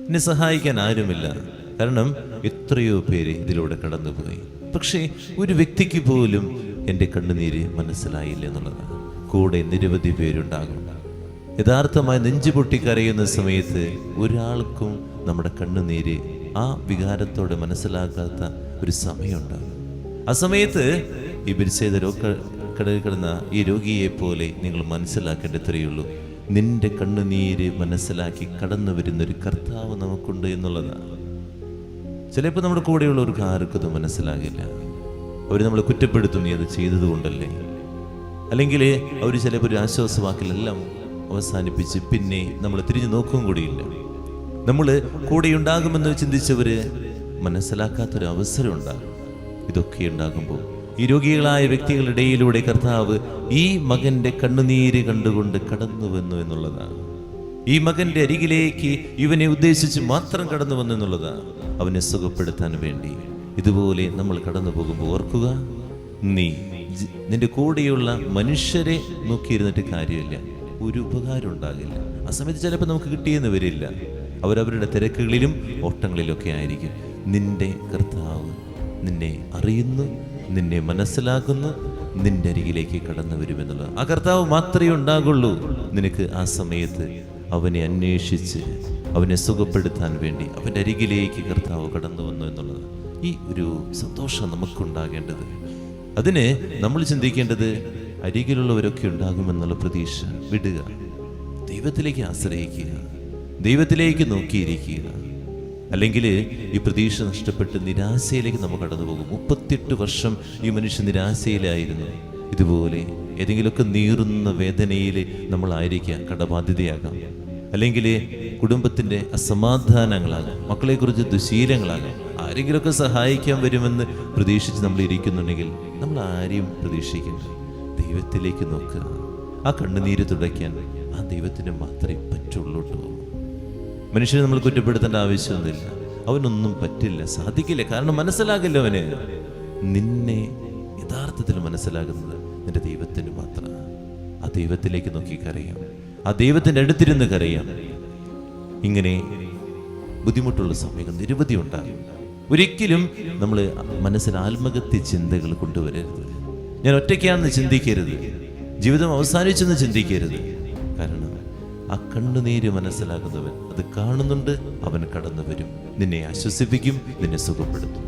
എന്നെ സഹായിക്കാൻ ആരുമില്ല. കാരണം എത്രയോ പേര് ഇതിലൂടെ കടന്നുപോയി. പക്ഷേ ഒരു വ്യക്തിക്ക് പോലും എൻ്റെ കണ്ണുനീര് മനസ്സിലായില്ല എന്നുള്ളതാണ്. കൂടെ നിരവധി പേരുണ്ടാകും. യഥാർത്ഥമായി നെഞ്ചു പൊട്ടിക്കരയുന്ന സമയത്ത് ഒരാൾക്കും നമ്മുടെ കണ്ണുനീര് ആ വികാരത്തോടെ മനസ്സിലാക്കാത്ത ഒരു സമയമുണ്ടാകും. ആ സമയത്ത് ഈ ബെത്സേദ കടലിൽ കിടന്ന ഈ രോഗിയെ പോലെ നിങ്ങൾ മനസ്സിലാക്കേണ്ടത്രയുള്ളൂ, നിന്റെ കണ്ണുനീര് മനസ്സിലാക്കി കടന്നു വരുന്നൊരു കർത്താവ് നമുക്കുണ്ട് എന്നുള്ളതാണ്. ചിലപ്പോൾ നമ്മുടെ കൂടെയുള്ളവർക്ക് ആർക്കും അത് മനസ്സിലാകില്ല. അവർ നമ്മളെ കുറ്റപ്പെടുത്തും, നീ അത് ചെയ്തത് കൊണ്ടല്ലേ. അല്ലെങ്കിൽ അവർ ചിലപ്പോൾ ഒരു ആശ്വാസവാക്കിലെല്ലാം അവസാനിപ്പിച്ച് പിന്നെ നമ്മൾ തിരിഞ്ഞു നോക്കുകയും കൂടിയില്ല. നമ്മൾ കൂടെ ഉണ്ടാകുമെന്ന് ചിന്തിച്ചവർ മനസ്സിലാക്കാത്തൊരു അവസരം ഉണ്ടാകും. ഇതൊക്കെ ഉണ്ടാകുമ്പോൾ ഈ രോഗികളായ വ്യക്തികളുടെ ഇടയിലൂടെ കർത്താവ് ഈ മകൻ്റെ കണ്ണുനീര് കണ്ടുകൊണ്ട് കടന്നു വന്നു എന്നുള്ളതാണ്. ഈ മകൻ്റെ അരികിലേക്ക് ഇവനെ ഉദ്ദേശിച്ച് മാത്രം കടന്നു വന്നു എന്നുള്ളതാണ്, അവനെ സുഖപ്പെടുത്താൻ വേണ്ടി. ഇതുപോലെ നമ്മൾ കടന്നു പോകുമ്പോൾ ഓർക്കുക, നിന്റെ കൂടെയുള്ള മനുഷ്യരെ നോക്കിയിരുന്നിട്ട് കാര്യമില്ല, ഒരു ഉപകാരം ഉണ്ടാകില്ല. ആ സമയത്ത് ചിലപ്പോൾ നമുക്ക് കിട്ടിയെന്ന് വരില്ല. അവരവരുടെ തിരക്കുകളിലും ഓട്ടങ്ങളിലൊക്കെ ആയിരിക്കും. നിന്റെ കർത്താവ് നിന്നെ അറിയുന്നു, നിന്നെ മനസ്സിലാക്കുന്നു, നിന്റെ അരികിലേക്ക് കടന്നു വരുമെന്നുള്ളത്. ആ കർത്താവ് മാത്രമേ ഉണ്ടാകുള്ളൂ നിനക്ക് ആ സമയത്ത് അവനെ അന്വേഷിച്ച് അവനെ സുഖപ്പെടുത്താൻ വേണ്ടി അവൻ്റെ അരികിലേക്ക് കർത്താവ് കടന്നു വന്നു എന്നുള്ളത്. ഈ ഒരു സന്തോഷം നമുക്കുണ്ടാകേണ്ടത്. അതിന് നമ്മൾ ചിന്തിക്കേണ്ടത് അരികിലുള്ളവരൊക്കെ ഉണ്ടാകുമെന്നുള്ള പ്രതീക്ഷ വിടുക, ദൈവത്തിലേക്ക് ആശ്രയിക്കുക, ദൈവത്തിലേക്ക് നോക്കിയിരിക്കുക. അല്ലെങ്കിൽ ഈ പ്രതീക്ഷ നഷ്ടപ്പെട്ട് നിരാശയിലേക്ക് നമ്മൾ കടന്നു പോകും. 38 വർഷം ഈ മനുഷ്യൻ നിരാശയിലായിരുന്നു. ഇതുപോലെ ഏതെങ്കിലുമൊക്കെ നീറുന്ന വേദനയിൽ നമ്മളായിരിക്കാം, കടബാധ്യതയാകാം, അല്ലെങ്കിൽ കുടുംബത്തിൻ്റെ അസമാധാനങ്ങളാകാം, മക്കളെക്കുറിച്ച് ദുശീലങ്ങളാകാം. ആരെങ്കിലുമൊക്കെ സഹായിക്കാൻ വരുമെന്ന് പ്രതീക്ഷിച്ച് നമ്മൾ ഇരിക്കുന്നുണ്ടെങ്കിൽ നമ്മൾ ആരെയും പ്രതീക്ഷിക്കേണ്ട, ദൈവത്തിലേക്ക് നോക്കുക. ആ കണ്ണുനീര് തുടയ്ക്കാൻ ആ ദൈവത്തിന് മാത്രമേ പറ്റുള്ളൂ കേട്ടോ. മനുഷ്യനെ നമ്മൾ കുറ്റപ്പെടുത്തേണ്ട ആവശ്യമൊന്നുമില്ല. അവനൊന്നും പറ്റില്ല, സാധിക്കില്ല. കാരണം മനസ്സിലാകില്ല അവന്. നിന്നെ യഥാർത്ഥത്തിൽ മനസ്സിലാകുന്നത് നിന്റെ ദൈവത്തിന് മാത്രമാണ്. ആ ദൈവത്തിലേക്ക് നോക്കി കരയാം, ആ ദൈവത്തിൻ്റെ അടുത്തിരുന്ന് കരയാം. ഇങ്ങനെ ബുദ്ധിമുട്ടുള്ള സമയങ്ങൾ നിരവധി ഉണ്ടാകും. ഒരിക്കലും നമ്മൾ മനസ്സിൽ ആത്മഹത്യ ചിന്തകൾ കൊണ്ടുവരരുത്. ഞാൻ ഒറ്റയ്ക്കാണെന്ന് ചിന്തിക്കരുത്, ജീവിതം അവസാനിച്ചെന്ന് ചിന്തിക്കരുത്. കാരണം ആ കണ്ണുനീര് മനസ്സിലാകുന്നവൻ അത് കാണുന്നുണ്ട്, അവൻ കടന്നു വരും, നിന്നെ ആശ്വസിപ്പിക്കും, നിന്നെ സുഖപ്പെടുത്തും.